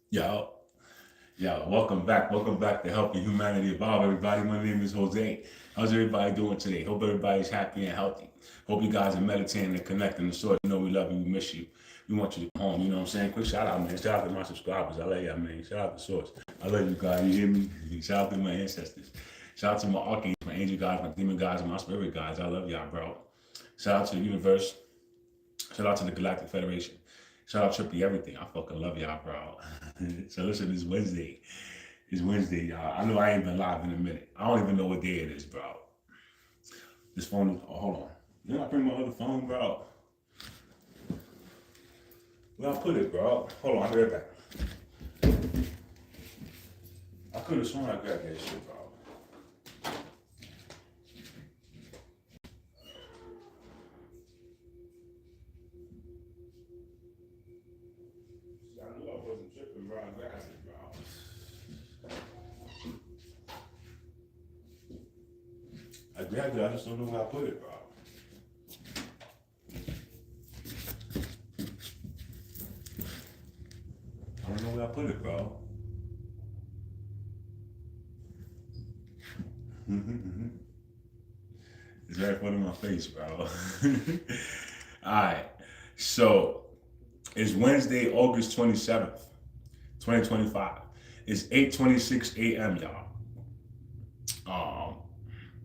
Yo, welcome back. Welcome back to Helping Humanity Evolve, everybody. My name is Jose. How's everybody doing today? Hope everybody's happy and healthy. Hope you guys are meditating and connecting the source. You know we love you, we miss you. We want you to come home, you know what I'm saying? Quick shout out, man. Shout out to my subscribers. I love y'all, man. Shout out to Source. I love you guys. You hear me? Shout out to my ancestors. Shout out to my archangels, my angel guys, my demon guys, and my spirit guys. I love y'all, bro. Shout out to the universe. Shout out to the Galactic Federation. Shout out Trippy Everything. I fucking love y'all, bro. So listen, it's Wednesday. It's Wednesday, y'all. I know I ain't been live in a minute. I don't even know what day it is, bro. This phone is, hold on. Didn't I bring my other phone, bro? Where I put it, bro? Hold on, I'll be right back. I could have sworn I grabbed that shit, bro. I knew I wasn't tripping, bro. I grabbed it, bro. I grabbed it, I just don't know where I put it, bro. I don't know where I put it, bro. It's right in front of my face, bro. Alright. So it's Wednesday, August 27th, 2025. It's 8:26 a.m., y'all.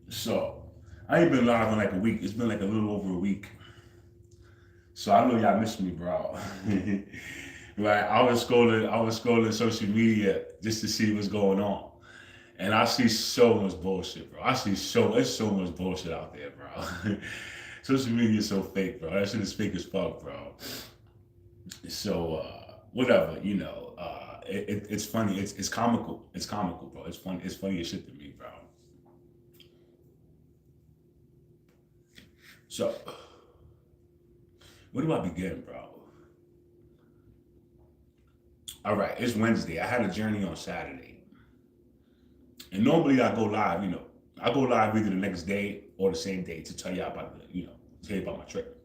So I ain't been live in like a week. It's been like a little over a week. So I know y'all missed me, bro. Right. I was scrolling social media just to see what's going on. And I see so much bullshit, bro. There's so much bullshit out there, bro. Social media is so fake, bro. That shit is fake as fuck, bro. So whatever, it's funny. It's comical. It's comical, bro. It's funny. It's funny as shit to me, bro. So where do I begin, bro? All right, it's Wednesday. I had a journey on Saturday, and normally I go live. I go live either the next day or the same day to tell you about tell you about my trip.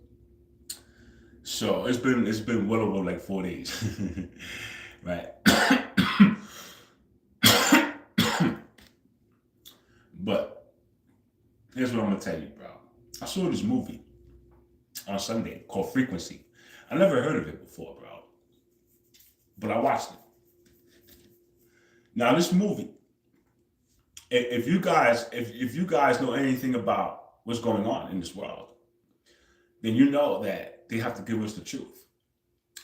So it's been well over like 4 days, right? But here's what I'm gonna tell you, bro. I saw this movie on Sunday called Frequency. I never heard of it before, bro, but I watched it. Now this movie, if you guys know anything about what's going on in this world, then you know that they have to give us the truth.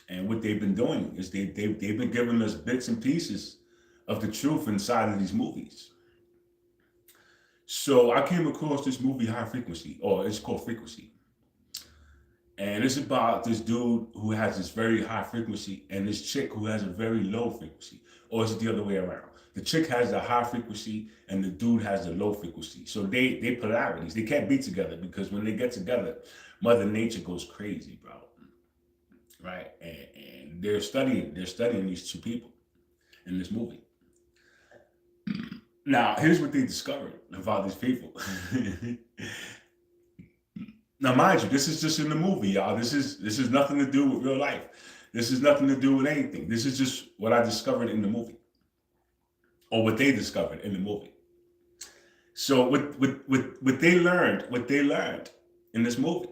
And what they've been doing is they've been giving us bits and pieces of the truth inside of these movies. So I came across this movie High Frequency, or it's called Frequency. And it's about this dude who has this very high frequency and this chick who has a very low frequency. Or is it the other way around? The chick has the high frequency and the dude has the low frequency. So they polarities. They can't be together because when they get together, Mother Nature goes crazy, bro. Right? And they're studying these two people in this movie. Now, here's what they discovered about these people. Now, mind you, this is just in the movie, y'all. This is nothing to do with real life. This is nothing to do with anything. This is just what I discovered in the movie, or what they discovered in the movie. So, what they learned in this movie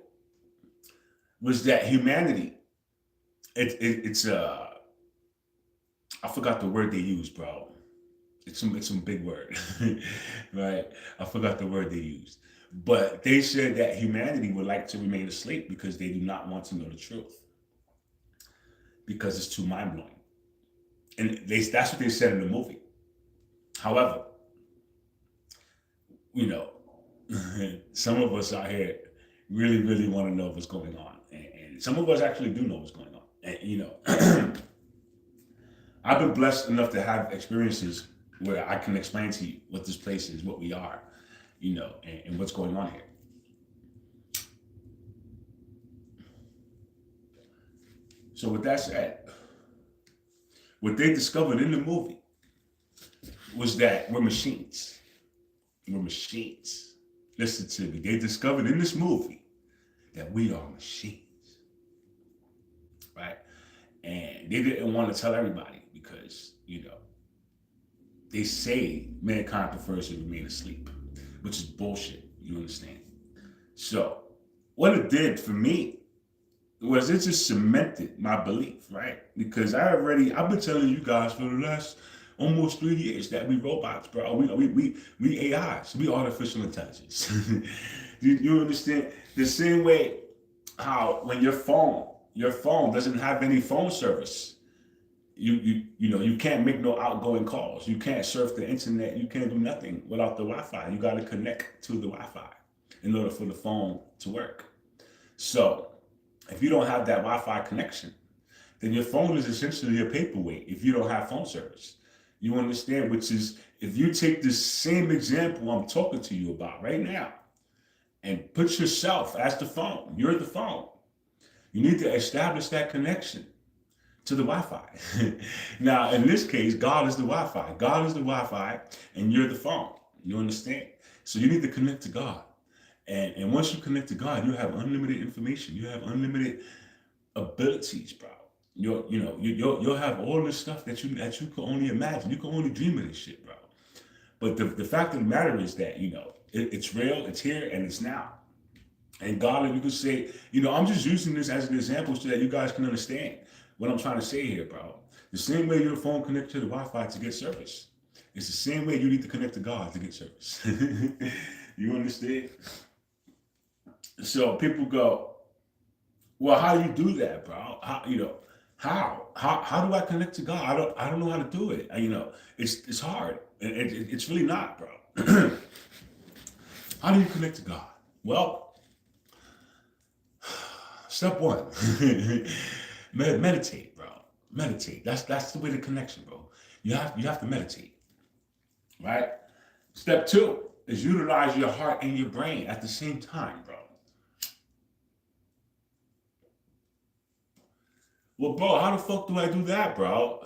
was that humanity, it's I forgot the word they used, bro. It's some big word, right? I forgot the word they used, but they said that humanity would like to remain asleep because they do not want to know the truth because it's too mind blowing, and that's what they said in the movie. However, you know, some of us out here really, really want to know what's going on, and some of us actually do know what's going on, and I've been blessed enough to have experiences where I can explain to you what this place is, what we are, and what's going on here. So with that said, what they discovered in the movie was that we're machines. We're machines. Listen to me. They discovered in this movie that we are machines, right? And they didn't want to tell everybody because they say mankind prefers to remain asleep, which is bullshit. You understand? So, what it did for me was it just cemented my belief, right? Because I've been telling you guys for the last almost 3 years that we robots, bro. We AIs, we artificial intelligence. you understand? The same way how when your phone doesn't have any phone service, you can't make no outgoing calls. You can't surf the internet. You can't do nothing without the Wi-Fi. You got to connect to the Wi-Fi in order for the phone to work. So if you don't have that Wi-Fi connection, then your phone is essentially a paperweight if you don't have phone service. You understand? Which is, if you take the same example I'm talking to you about right now and put yourself as the phone, you're the phone. You need to establish that connection to the Wi-Fi. Now, in this case, God is the Wi-Fi. God is the Wi-Fi, and you're the phone. You understand? So you need to connect to God. And once you connect to God, you have unlimited information. You have unlimited abilities, bro. You'll have all this stuff that you can only imagine. You can only dream of this shit, bro. But the fact of the matter is that, it's real, it's here, and it's now. And God, you could say, I'm just using this as an example so that you guys can understand what I'm trying to say here, bro. The same way your phone connects to the Wi-Fi to get service, it's the same way you need to connect to God to get service. You understand? So people go, well, how do you do that, bro? How do I connect to God? I don't know how to do it. It's hard. It's really not, bro. How do you connect to God? Well, step one, meditate, bro. Meditate. That's the way to connection, bro. You have to meditate, right? Step two is utilize your heart and your brain at the same time, bro. Well, bro, how the fuck do I do that, bro?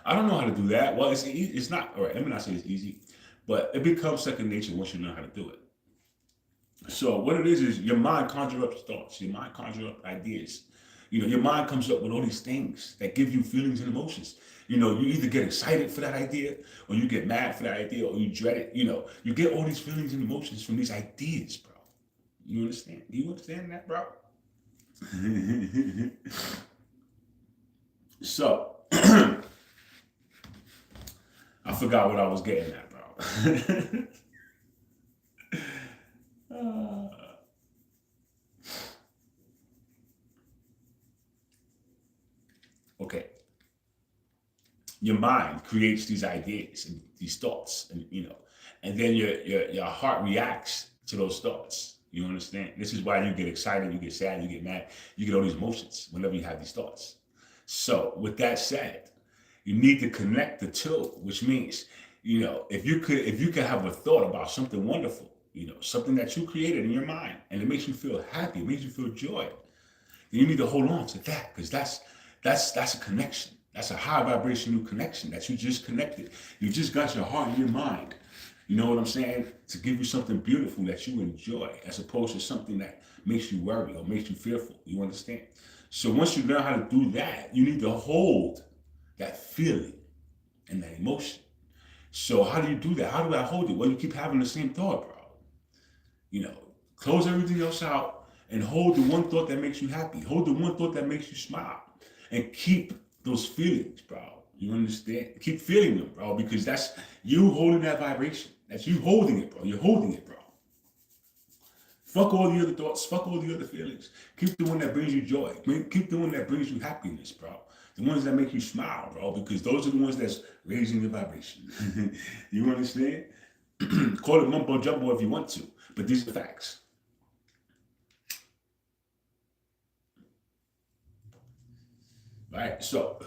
I don't know how to do that. Well, it's not, all right, let me not say it's easy, but it becomes second nature once you know how to do it. So what it is your mind conjures up thoughts, your mind conjures up ideas. Your mind comes up with all these things that give you feelings and emotions. You either get excited for that idea, or you get mad for that idea, or you dread it. You get all these feelings and emotions from these ideas, bro. You understand? Do you understand that, bro? So, I forgot what I was getting at, bro. Okay. Your mind creates these ideas and these thoughts, and then your heart reacts to those thoughts. You understand? This is why you get excited, you get sad, you get mad, you get all these emotions whenever you have these thoughts. So with that said, you need to connect the two, which means, if you could have a thought about something wonderful, something that you created in your mind, and it makes you feel happy, it makes you feel joy, then you need to hold on to that, because that's a connection. That's a high vibrational connection that you just connected. You just got your heart and your mind. You know what I'm saying? To give you something beautiful that you enjoy, as opposed to something that makes you worry or makes you fearful. You understand? So once you learn how to do that, you need to hold that feeling and that emotion. So how do you do that? How do I hold it? Well, you keep having the same thought, bro. Close everything else out and hold the one thought that makes you happy. Hold the one thought that makes you smile. And keep those feelings, bro. You understand? Keep feeling them, bro, because that's you holding that vibration. That's you holding it, bro. You're holding it, bro. Fuck all the other thoughts. Fuck all the other feelings. Keep the one that brings you joy. Keep the one that brings you happiness, bro. The ones that make you smile, bro, because those are the ones that's raising your vibration. You understand? Call it mumbo jumbo if you want to, but these are facts. Right? So,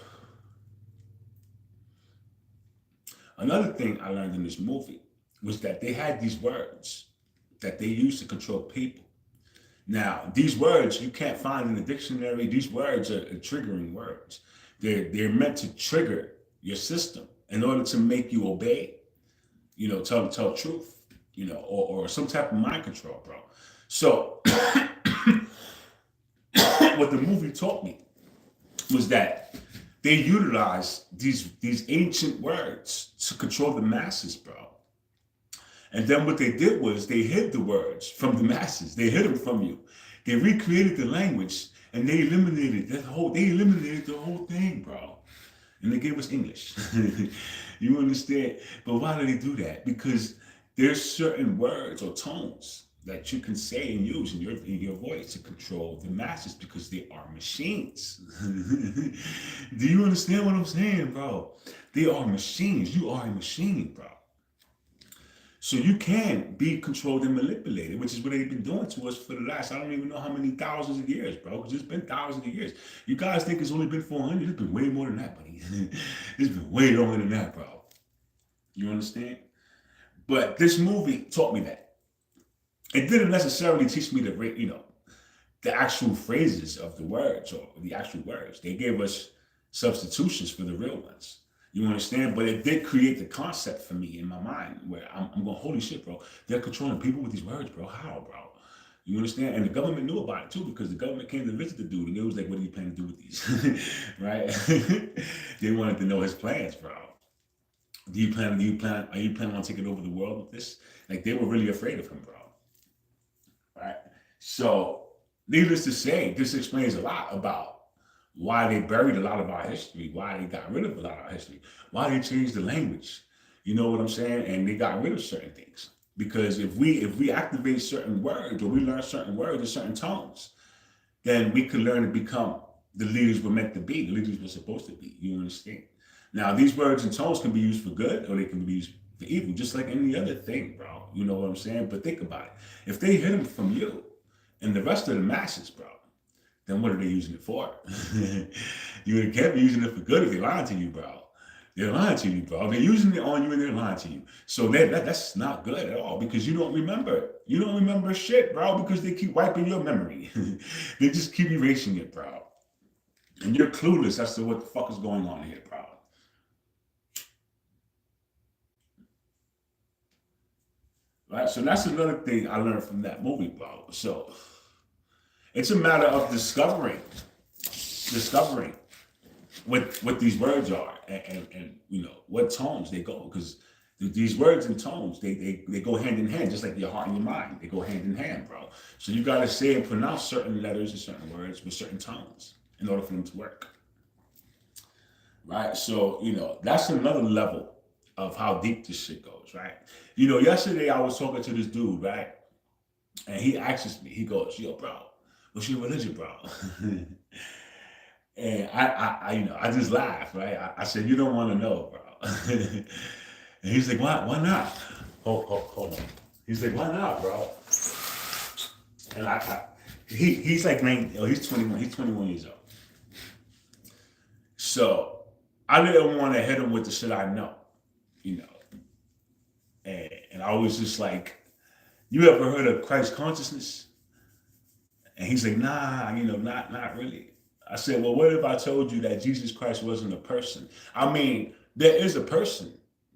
another thing I learned in this movie was that they had these words that they used to control people. Now, these words you can't find in the dictionary. These words are triggering words. They're meant to trigger your system in order to make you obey, tell truth, or some type of mind control, bro. So, what the movie taught me was that They utilize these ancient words to control the masses, bro. And then what they did was they hid the words from the masses. They hid them from you. They recreated the language and they eliminated the whole thing, bro. And they gave us English. You understand? But why do they do that? Because there's certain words or tones that you can say and use in your voice to control the masses because they are machines. Do you understand what I'm saying, bro? They are machines. You are a machine, bro. So you can be controlled and manipulated, which is what they've been doing to us for the last, I don't even know how many thousands of years, bro, because it's been thousands of years. You guys think it's only been 400? It's been way more than that, buddy. It's been way longer than that, bro. You understand? But this movie taught me that. It didn't necessarily teach me the actual phrases of the words or the actual words. They gave us substitutions for the real ones. You understand? But it did create the concept for me in my mind where I'm going, holy shit, bro. They're controlling people with these words, bro. How, bro? You understand? And the government knew about it too because the government came to visit the dude and they was like, what are you planning to do with these? Right? They wanted to know his plans, bro. Are you planning on taking over the world with this? Like they were really afraid of him, bro. Right? So, needless to say, this explains a lot about why they buried a lot of our history, why they got rid of a lot of our history, why they changed the language. You know what I'm saying? And they got rid of certain things. Because if we activate certain words or we learn certain words or certain tones, then we could learn to become the leaders we're meant to be, the leaders we're supposed to be. You understand? Now, these words and tones can be used for good or they can be used for evil, just like any other thing, bro. You know what I'm saying? But think about it. If they hid them from you and the rest of the masses, bro, then what are they using it for? You can't be using it for good if they're lying to you, bro. They're lying to you, bro. They're using it on you and they're lying to you. So that's not good at all because you don't remember. You don't remember shit, bro, because they keep wiping your memory. They just keep erasing it, bro. And you're clueless as to what the fuck is going on here, bro. Right? So that's another thing I learned from that movie, bro. So it's a matter of discovering what these words are and you know what tones they go because these words and tones they go hand in hand just like your heart and your mind. They go hand in hand, bro. So you gotta say and pronounce certain letters and certain words with certain tones in order for them to work. Right? So, you know, that's another level of how deep this shit goes, right? You know, yesterday I was talking to this dude, right? And he asks me, he goes, yo, bro, what's your religion, bro? And I you know, I just laughed, right? I said, you don't want to know, bro. And he's like, why not? Hold on. He's like, why not, bro? And he's like 19, oh, he's 21. He's 21 years old. So I didn't want to hit him with the shit I know, you know. And I was just like, you ever heard of Christ consciousness? And he's like, nah, you know, not really. I said, well, what if I told you that Jesus Christ wasn't a person? I mean, there is a person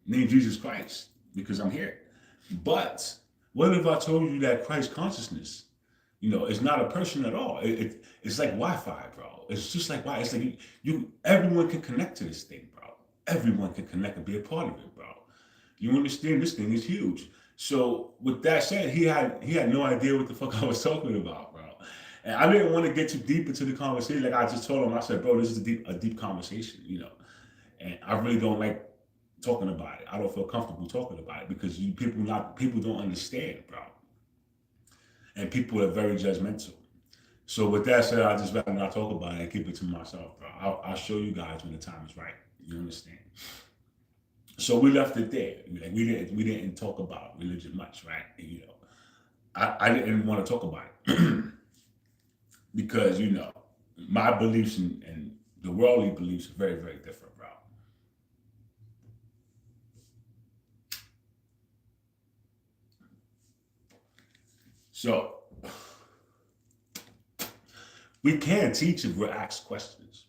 named Jesus Christ because I'm here. But what if I told you that Christ consciousness, you know, is not a person at all? It's like Wi-Fi, bro. It's just like Wi-Fi. It's like everyone can connect to this thing, bro. Everyone can connect and be a part of it, bro. You understand? This thing is huge. So with that said, he had no idea what the fuck I was talking about, bro. And I didn't want to get too deep into the conversation. Like I just told him, I said, bro, this is a deep conversation, you know. And I really don't like talking about it. I don't feel comfortable talking about it because people don't understand, bro. And people are very judgmental. So with that said, I just rather not talk about it and keep it to myself, bro. I'll show you guys when the time is right. You understand? So we left it there. Like we didn't talk about religion much, right? And, you know, I didn't want to talk about it because you know my beliefs and the worldly beliefs are very, very different, bro. So we can teach if we're asked questions,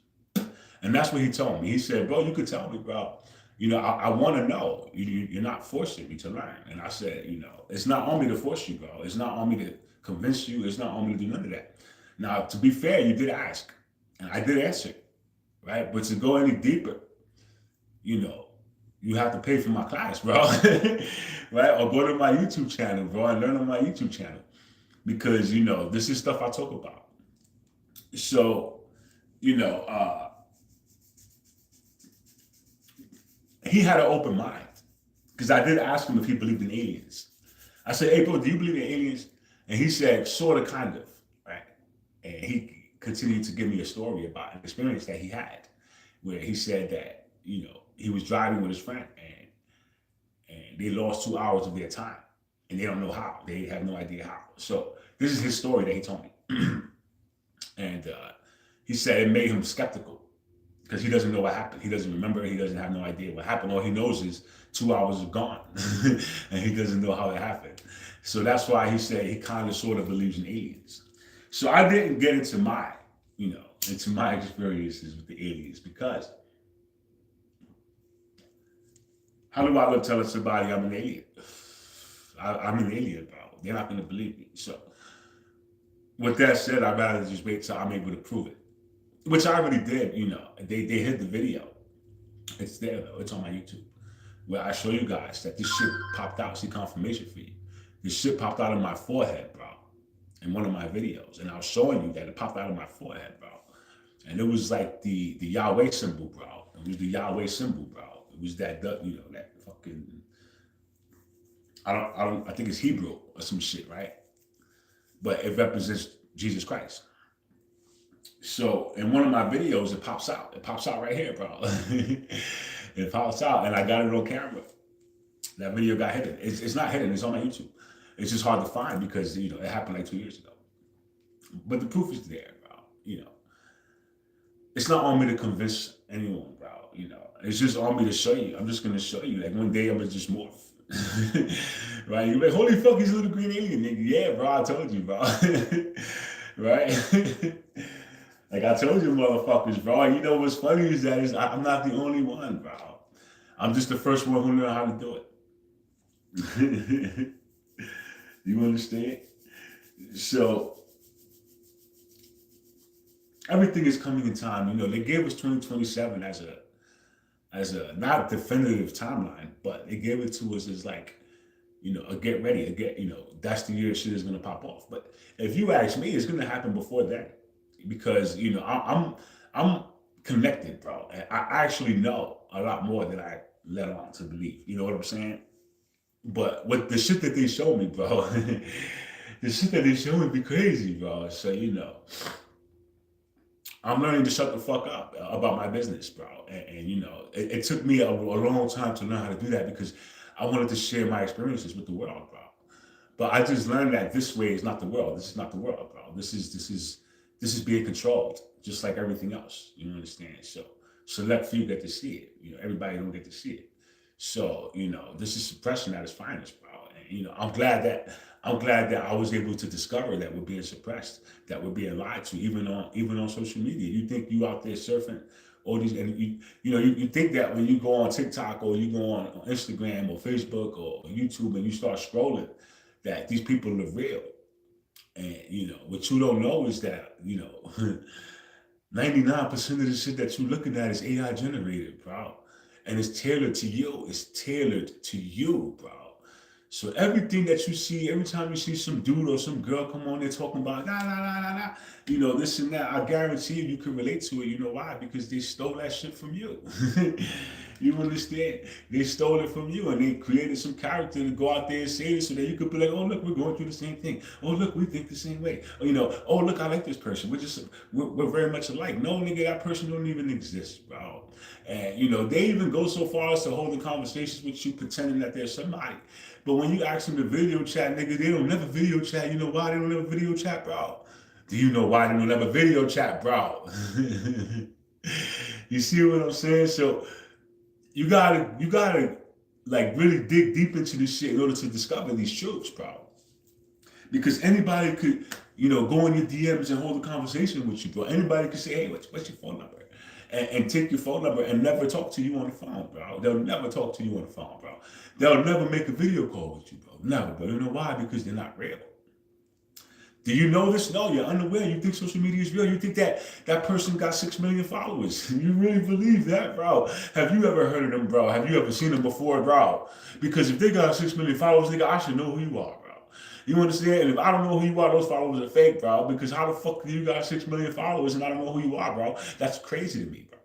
and that's what he told me. He said, "Bro, you could tell me, bro. You know, I want to know. You're not forcing me to learn." And I said, you know, it's not on me to force you, bro. It's not on me to convince you. It's not on me to do none of that. Now, to be fair, you did ask, and I did answer, right? But to go any deeper, you know, you have to pay for my class, bro. Right? Or go to my YouTube channel, bro, and learn on my YouTube channel. Because, you know, this is stuff I talk about. So, you know, he had an open mind. Because I did ask him if he believed in aliens. I said, hey, bro, do you believe in aliens? And he said, sort of, kind of, right? And he continued to give me a story about an experience that he had, where he said that, you know, he was driving with his friend and they lost 2 hours of their time and they don't know how. They have no idea how. So this is his story that he told me. And he said it made him skeptical because he doesn't know what happened. He doesn't remember. He doesn't have no idea what happened. All he knows is 2 hours are gone and he doesn't know how it happened. So that's why he said he kind of sort of believes in aliens. So I didn't get into my, you know, into my experiences with the aliens because how do I look telling somebody I'm an alien? I'm an alien, bro. They're not going to believe me. So with that said, I'd rather just wait till I'm able to prove it, which I already did. You know, they hid the video. It's there though. It's on my YouTube where I show you guys that this shit popped out. See confirmation for you. This shit popped out of my forehead, bro, in one of my videos, and I was showing you that it popped out of my forehead, bro, and it was like the Yahweh symbol, bro. It was the Yahweh symbol, bro. It was that, you know, that fucking, I think it's Hebrew or some shit, right? But it represents Jesus Christ. So in one of my videos, it pops out. It pops out right here, bro. It pops out, and I got it on camera. That video got hidden. It's not hidden. It's on my YouTube. It's just hard to find because, you know, it happened like 2 years ago. But the proof is there, bro. You know, it's not on me to convince anyone, bro. You know, it's just on me to show you. I'm just gonna show you. Like one day I'm gonna just morph. Right? You're like, holy fuck, he's a little green alien, nigga. Yeah, bro, I told you, bro. Right? Like I told you, motherfuckers, bro. You know what's funny is that I'm not the only one, bro. I'm just the first one who knew how to do it. You understand? So everything is coming in time. You know, they gave us 2027 as a not definitive timeline, but they gave it to us as like, you know, a get ready, you know, that's the year shit is gonna pop off. But if you ask me, it's gonna happen before then, because you know I'm connected, bro. And I actually know a lot more than I let on to believe. You know what I'm saying? But with the shit that they show me, bro, the shit that they show me be crazy, bro. So you know, I'm learning to shut the fuck up about my business, bro. And you know, it took me a long time to learn how to do that because I wanted to share my experiences with the world, bro. But I just learned that this way is not the world. This is not the world, bro. This is being controlled, just like everything else. You understand? So select few get to see it. You know, everybody don't get to see it. So you know, this is suppression at its finest, bro. And you know, I'm glad that I was able to discover that we're being suppressed, that we're being lied to, even on social media. You think you out there surfing all these, and you think that when you go on TikTok or you go on Instagram or Facebook or YouTube and you start scrolling, that these people are real. And you know, what you don't know is that, you know, 99% of the shit that you're looking at is AI generated, bro. And it's tailored to you. It's tailored to you, bro. So everything that you see, every time you see some dude or some girl come on there talking about you know, this and that, I guarantee you can relate to it. You know why? Because they stole that shit from you. You understand? They stole it from you and they created some character to go out there and say it so that you could be like, oh, look, we're going through the same thing. Oh, look, we think the same way. Or, you know, oh, look, I like this person. We're very much alike. No, nigga, that person don't even exist, bro. And, you know, they even go so far as to hold conversations with you pretending that they're somebody. But when you ask them to video chat, nigga, they don't never video chat. You know why they don't never video chat, bro? Do you know why they don't never video chat, bro? You see what I'm saying? So you gotta like really dig deep into this shit in order to discover these truths, bro. Because anybody could, you know, go in your DMs and hold a conversation with you, bro. Anybody could say, hey, what's your phone number? And take your phone number and never talk to you on the phone, bro. They'll never talk to you on the phone, bro. They'll never make a video call with you, bro. Never, bro. You know why? Because they're not real. Do you know this? No, you're unaware. You think social media is real. You think that that person got 6 million followers. You really believe that, bro? Have you ever heard of them, bro? Have you ever seen them before, bro? Because if they got 6 million followers, nigga, I should know who you are, bro. You understand? And if I don't know who you are, those followers are fake, bro. Because how the fuck do you got 6 million followers and I don't know who you are, bro? That's crazy to me, bro.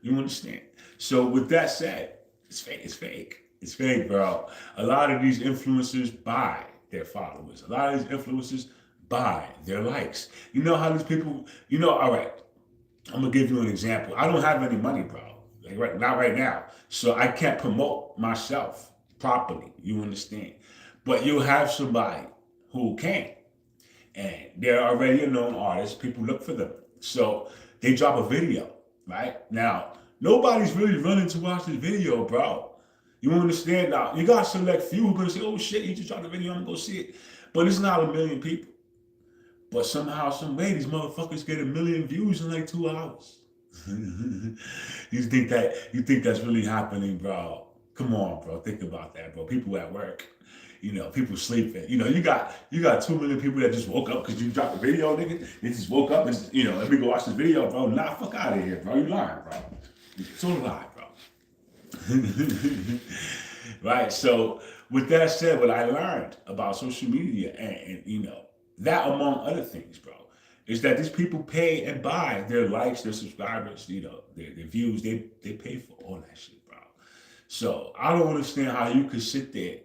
You understand? So with that said, it's fake. It's fake. It's fake, bro. A lot of these influencers buy their followers. A lot of these influencers buy their likes. You know how these people, all right, I'm gonna give you an example. I don't have any money, bro. Like not right now. So I can't promote myself properly. You understand? But you'll have somebody who can. And they're already a known artist. People look for them. So they drop a video, right? Now, nobody's really running to watch this video, bro. You understand now? You got select few who are gonna say, oh shit, you just dropped a video, I'm gonna go see it. But it's not a million people. But somehow, some way, these motherfuckers get 1 million views in like 2 hours. You think that's really happening, bro? Come on, bro. Think about that, bro. People at work, people sleeping. You got 2 million people that just woke up because you dropped a video, nigga. They just woke up and let me go watch this video, bro. Nah, fuck out of here, bro. You lying, bro. It's all a lie, bro. Right. So with that said, what I learned about social media and that among other things, bro, is that these people pay and buy their likes, their subscribers, their views. They pay for all that shit, bro. So I don't understand how you could sit there,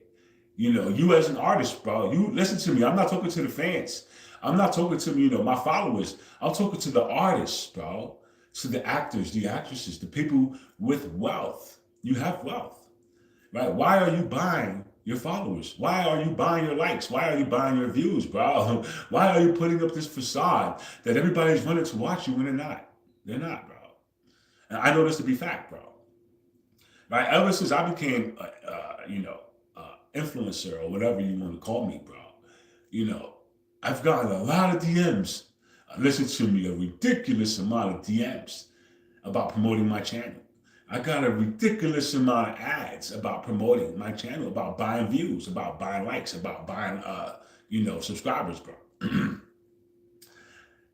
you as an artist, bro. You listen to me. I'm not talking to the fans. I'm not talking to my followers. I'm talking to the artists, bro. To the actors, the actresses, the people with wealth. You have wealth, right? Why are you buying your followers? Why are you buying your likes? Why are you buying your views, bro? Why are you putting up this facade that everybody's running to watch you when they're not? They're not, bro. And I know this to be fact, bro. Right? Ever since I became, influencer or whatever you want to call me, bro, I've gotten a lot of DMs. Listen to me, a ridiculous amount of DMs about promoting my channel. I got a ridiculous amount of ads about promoting my channel, about buying views, about buying likes, about buying, subscribers, bro.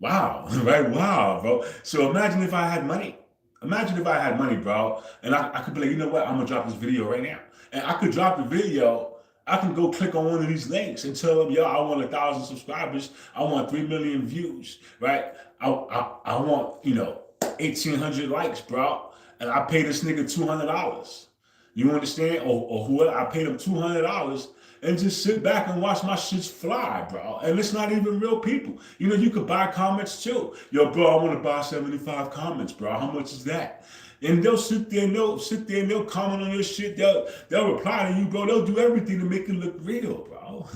Wow, right? Wow, bro. So imagine if I had money. Imagine if I had money, bro, and I could be like, you know what? I'm gonna drop this video right now, and I could drop the video. I can go click on one of these links and tell them, yo, I want 1,000 subscribers. I want 3 million views, right? I want 1,800 likes, bro. And I pay this nigga $200. You understand? Or whoever, I paid him $200 and just sit back and watch my shits fly, bro. And it's not even real people. You could buy comments too. Yo, bro, I want to buy 75 comments, bro. How much is that? And they'll sit there and they'll comment on your shit. They'll reply to you, bro. They'll do everything to make it look real, bro.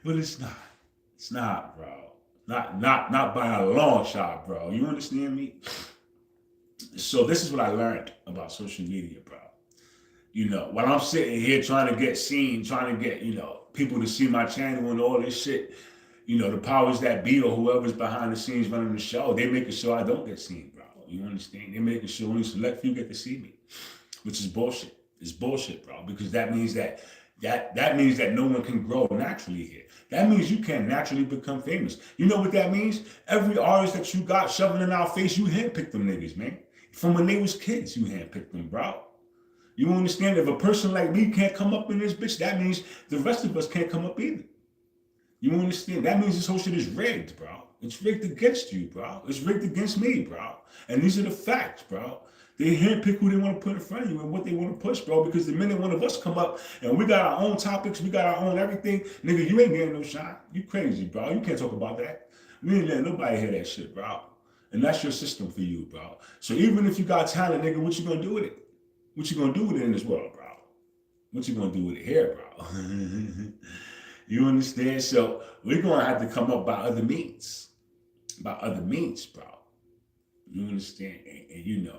But it's not. It's not, bro. Not by a long shot, bro. You understand me? So this is what I learned about social media, bro. When I'm sitting here trying to get seen, trying to get, people to see my channel and all this shit, the powers that be or whoever's behind the scenes running the show, they making sure I don't get seen, bro. You understand? They're making sure only select few get to see me, which is bullshit. It's bullshit, bro, because that means that no one can grow naturally here. That means you can't naturally become famous. You know what that means? Every artist that you got shoving in our face, you handpicked them niggas, man. From when they was kids, you handpicked them, bro. You understand? If a person like me can't come up in this bitch, that means the rest of us can't come up either. You understand? That means this whole shit is rigged, bro. It's rigged against you, bro. It's rigged against me, bro. And these are the facts, bro. They handpick who they want to put in front of you and what they want to push, bro. Because the minute one of us come up and we got our own topics, we got our own everything, nigga, you ain't getting no shine. You crazy, bro. You can't talk about that. We ain't letting nobody hear that shit, bro. And that's your system for you, bro. So even if you got talent, nigga, what you gonna do with it? What you gonna do with it in this world, bro? What you gonna do with it here, bro? You understand? So we're gonna have to come up by other means. By other means, bro. You understand? And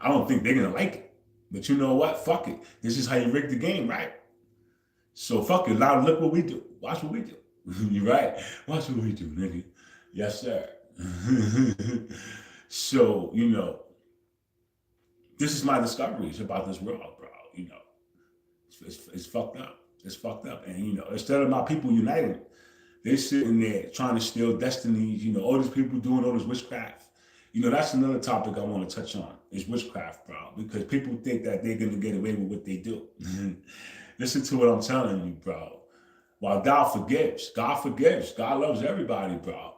I don't think they're gonna like it. But you know what? Fuck it. This is how you rig the game, right? So fuck it. Now look what we do. Watch what we do. You right? Watch what we do, nigga. Yes, sir. So, this is my discoveries about this world, bro. It's fucked up. It's fucked up. And, instead of my people uniting, They're sitting there trying to steal destinies. You know, all these people doing all this witchcraft. You know, that's another topic I want to touch on is witchcraft, bro. Because people think that they're going to get away with what they do. Listen to what I'm telling you, bro. While God forgives, God loves everybody, bro.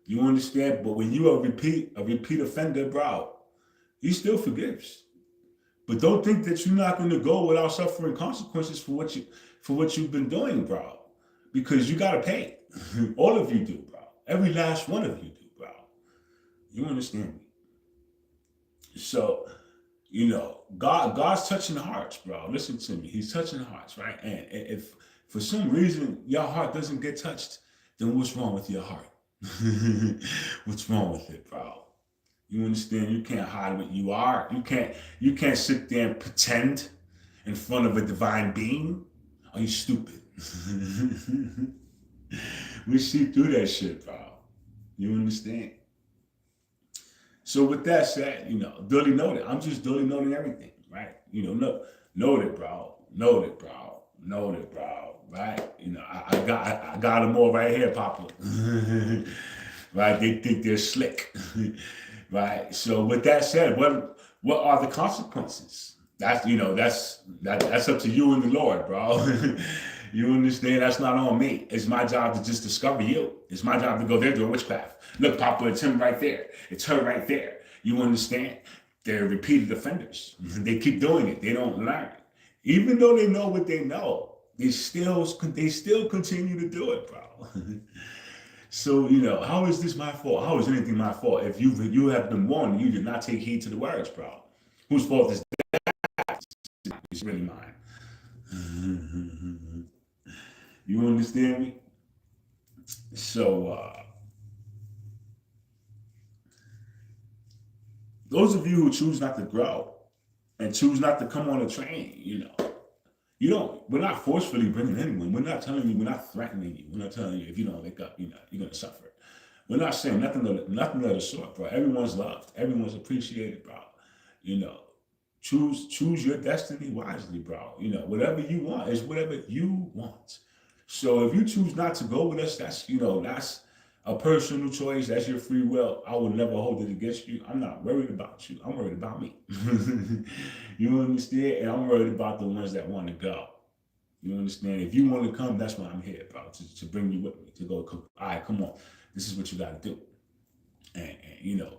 You understand? But when you are a repeat offender, bro, He still forgives. But don't think that you're not going to go without suffering consequences for what you've been doing, bro. Because you gotta pay. All of you do, bro. Every last one of you do, bro. You understand me? So, you know, God's touching hearts, bro. Listen to me. He's touching hearts, right? And if for some reason your heart doesn't get touched, then what's wrong with your heart? What's wrong with it, bro? You understand? You can't hide what you are. You can't sit there and pretend in front of a divine being. Are you stupid? We see through that shit, bro. You understand? So with that said, you know, duly noted. I'm just duly noting everything, right? You know, noted, bro. Noted, bro. Noted, bro. Right? You know, I got them all right here, Papa. Right? They think they're slick. Right? So with that said, what are the consequences? That's up to you and the Lord, bro. You understand? That's not on me. It's my job to just discover you. It's my job to go there doing witchcraft. Look, Papa, it's him right there. It's her right there. You understand? They're repeated offenders. They keep doing it. They don't learn. Even though they know what they know, they still continue to do it, bro. So, you know, how is this my fault? How is anything my fault? If you have been warned, you did not take heed to the words, bro. Whose fault is that? It's really mine. You understand me? So, those of you who choose not to grow and choose not to come on a train, you know, we're not forcefully bringing anyone. We're not telling you, we're not threatening you. We're not telling you if you don't wake up, you know, you're going to suffer. We're not saying nothing of the sort, bro. Everyone's loved. Everyone's appreciated, bro. You know, choose your destiny wisely, bro. You know, whatever you want is whatever you want. So if you choose not to go with us, that's a personal choice. That's your free will. I will never hold it against you. I'm not worried about you. I'm worried about me. You understand? And I'm worried about the ones that want to go. You understand? If you want to come, that's why I'm here, bro. To bring you with me. To go, all right, come on. This is what you got to do. And you know,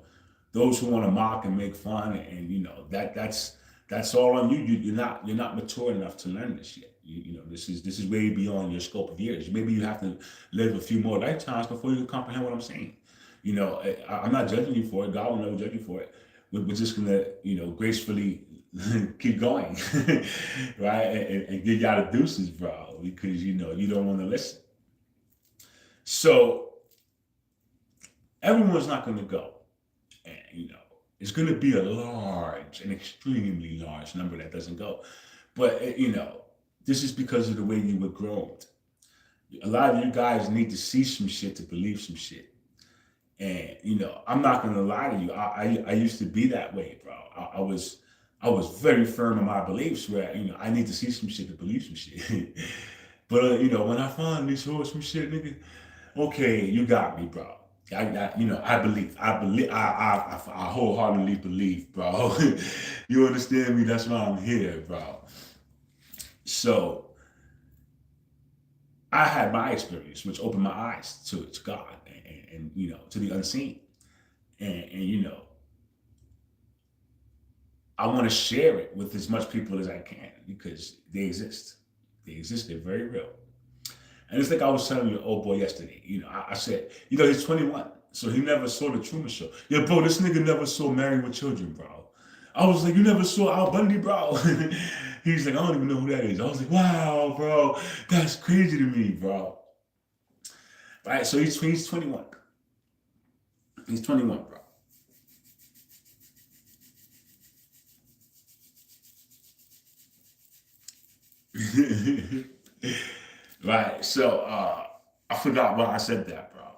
those who want to mock and make fun, and you know, that's all on you. You're not mature enough to learn this yet. You know, this is way beyond your scope of years. Maybe you have to live a few more lifetimes before you can comprehend what I'm saying. You know, I'm not judging you for it. God will never judge you for it. We're just gonna, you know, gracefully keep going, right? And give y'all the deuces, bro, because you know you don't want to listen. So everyone's not gonna go, and you know it's gonna be an extremely large number that doesn't go. But you know. This is because of the way you were grown. A lot of you guys need to see some shit to believe some shit. And, you know, I'm not going to lie to you. I used to be that way, bro. I was very firm in my beliefs where, you know, I need to see some shit to believe some shit. But, you know, when I finally saw some shit, nigga, okay, you got me, bro. I believe. I wholeheartedly believe, bro. You understand me? That's why I'm here, bro. So I had my experience, which opened my eyes to God and you know, to the unseen. And you know, I want to share it with as much people as I can because they exist. They exist. They're very real. And it's like I was telling your old boy yesterday. You know, I said, you know, he's 21, so he never saw the Truman Show. Yeah, bro, this nigga never saw Married with Children, bro. I was like, you never saw Al Bundy, bro? He's like, I don't even know who that is. I was like, wow, bro, that's crazy to me, bro. Right, so he's 21. He's 21, bro. Right, so I forgot why I said that, bro. I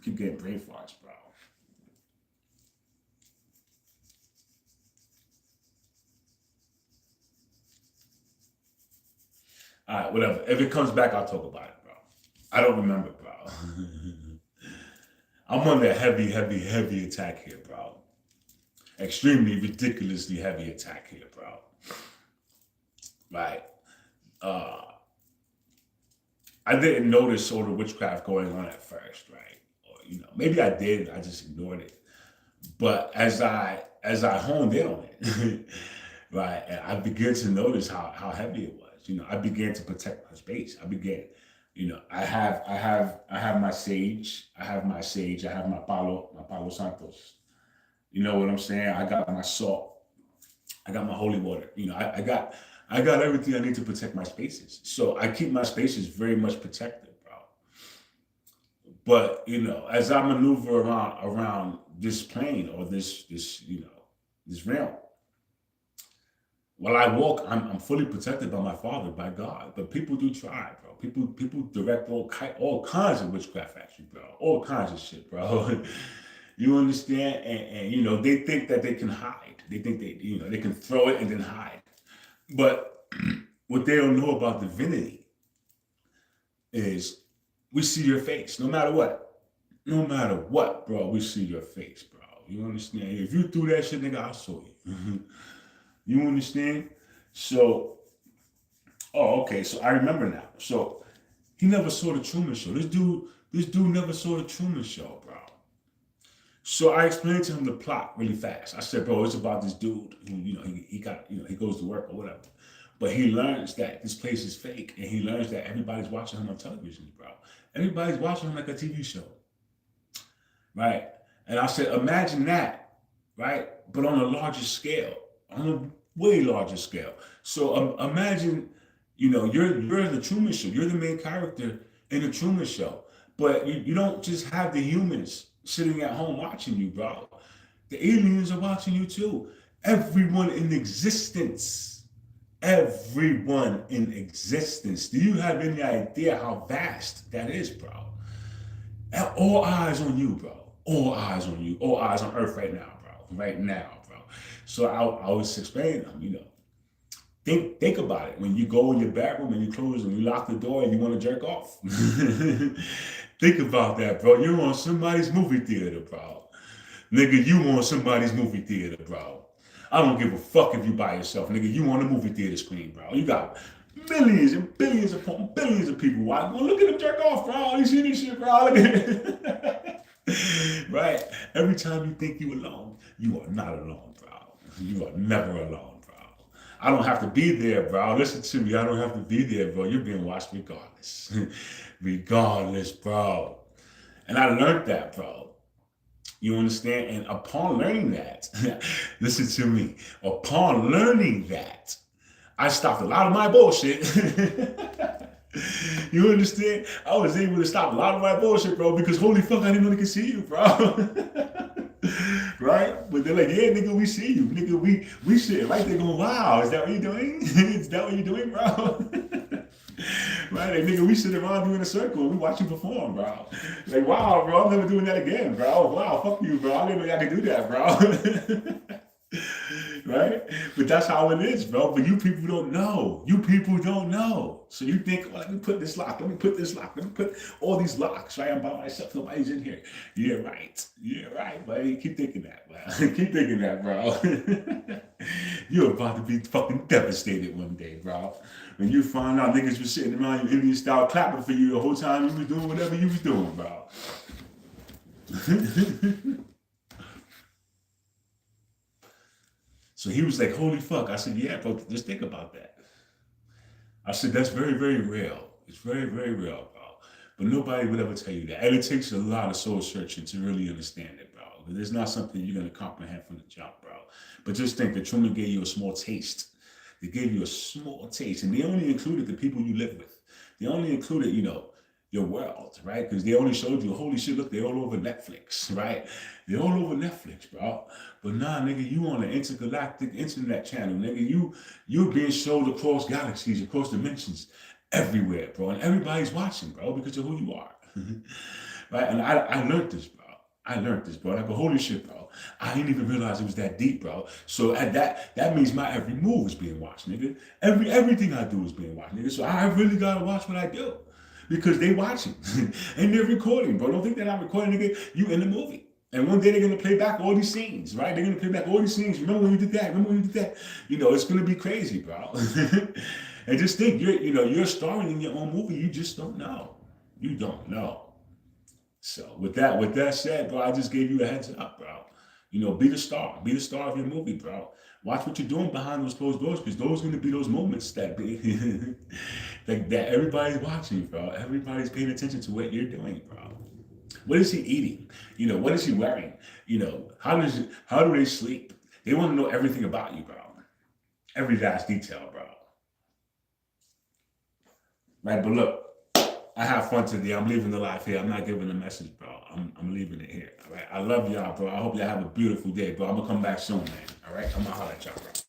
keep getting brain farts, bro. All right, whatever. If it comes back, I'll talk about it, bro. I don't remember, bro. I'm under a heavy attack here, bro. Extremely, ridiculously heavy attack here, bro. Right. Uh, I didn't notice sort of witchcraft going on at first, right? Or maybe I did. I just ignored it. But as I honed in on it, right, and I began to notice how heavy it was. I began to protect my space. I began, I have my sage. I have my sage. I have my Palo Santos. You know what I'm saying? I got my salt. I got my holy water. I got everything I need to protect my spaces. So I keep my spaces very much protected, bro. But as I maneuver around this plane or this realm, while I walk, I'm fully protected by my Father, by God. But people do try, bro. People direct all kinds of witchcraft at you, bro. All kinds of shit, bro. You understand? And they think that they can hide. They think they can throw it and then hide. But what they don't know about divinity is we see your face, no matter what. No matter what, bro, we see your face, bro. You understand? If you do that shit, nigga, I saw you. You understand? So, okay, so I remember now. So he never saw the Truman Show. This dude never saw the Truman Show, bro. So I explained to him the plot really fast. I said, bro, it's about this dude who, he goes to work or whatever. But he learns that this place is fake, and he learns that everybody's watching him on television, bro. Everybody's watching him like a TV show, right? And I said, imagine that, right? But on a larger scale, on a way larger scale. So imagine, you're the Truman Show. You're the main character in the Truman Show. But you don't just have the humans sitting at home watching you, bro. The aliens are watching you too. Everyone in existence. Everyone in existence. Do you have any idea how vast that is, bro? All eyes on you, bro. All eyes on you. All eyes on Earth right now, bro. Right now, bro. So I was explaining them, Think about it. When you go in your bathroom and you close and you lock the door and you want to jerk off. Think about that, bro. You're on somebody's movie theater, bro. Nigga, you on somebody's movie theater, bro. I don't give a fuck if you by yourself, nigga. You on a movie theater screen, bro. You got millions and billions upon billions of people watching. Well, look at them jerk off, bro. You see this shit, bro? Look at it. Right? Every time you think you alone, you are not alone, bro. You are never alone, bro. I don't have to be there, bro. Listen to me. I don't have to be there, bro. You're being watched regardless. Regardless, bro. And I learned that, bro. You understand? And upon learning that, listen to me. Upon learning that, I stopped a lot of my bullshit. You understand? I was able to stop a lot of my bullshit, bro, because holy fuck, I didn't know they could see you, bro. Right? But they're like, yeah, nigga, we see you. Nigga, we shit right there going, wow, is that what you're doing? Is that what you're doing, bro? Right? Like, nigga, we sit around you in a circle and we watch you perform, bro. Like, wow, bro, I'm never doing that again, bro. Wow, fuck you, bro. I didn't know y'all could do that, bro. Right? But that's how it is, bro. But you people don't know. You people don't know. So you think, well, let me put this lock. Let me put this lock. Let me put all these locks, right? I'm by myself. Nobody's in here. Yeah, right. Yeah, right, buddy. Keep thinking that, bro. Keep thinking that, bro. You're about to be fucking devastated one day, bro. When you find out niggas was sitting around you Indian style clapping for you the whole time you was doing whatever you was doing, bro. So he was like, holy fuck. I said, yeah, bro, just think about that. I said, that's very, very real. It's very, very real, bro. But nobody would ever tell you that. And it takes a lot of soul searching to really understand it, bro. Because it's not something you're going to comprehend from the jump, bro. But just think that Truman gave you a small taste. They gave you a small taste. And they only included the people you live with. They only included, your world, right? Because they only showed you, holy shit, look, they're all over Netflix, right? They're all over Netflix, bro. But nah, nigga, you on an intergalactic internet channel, nigga. You're being showed across galaxies, across dimensions, everywhere, bro. And everybody's watching, bro, because of who you are. Right? And I learned this, bro. I go, holy shit, bro. I didn't even realize it was that deep, bro. So at that means my every move is being watched, nigga. Everything I do is being watched, nigga. So I really gotta watch what I do. because they watching and they're recording, bro. Don't think they're not recording, nigga. You in the movie. And one day they're gonna play back all these scenes, right? They're gonna play back all these scenes. Remember when you did that? Remember when you did that? You know, it's gonna be crazy, bro. And just think, you're starring in your own movie. You just don't know. You don't know. So with that said, bro, I just gave you a heads up, bro. You know, be the star. Be the star of your movie, bro. Watch what you're doing behind those closed doors, because those are going to be those moments that that everybody's watching, bro. Everybody's paying attention to what you're doing, bro. What is he eating? You know, what is he wearing? You know, how do they sleep? They want to know everything about you, bro. Every last detail, bro. Right, but look, I have fun today. I'm leaving the live here. I'm not giving a message, bro. I'm leaving it here. All right. I love y'all, bro. I hope y'all have a beautiful day, bro. I'm gonna come back soon, man. All right. I'm gonna holler at y'all, bro.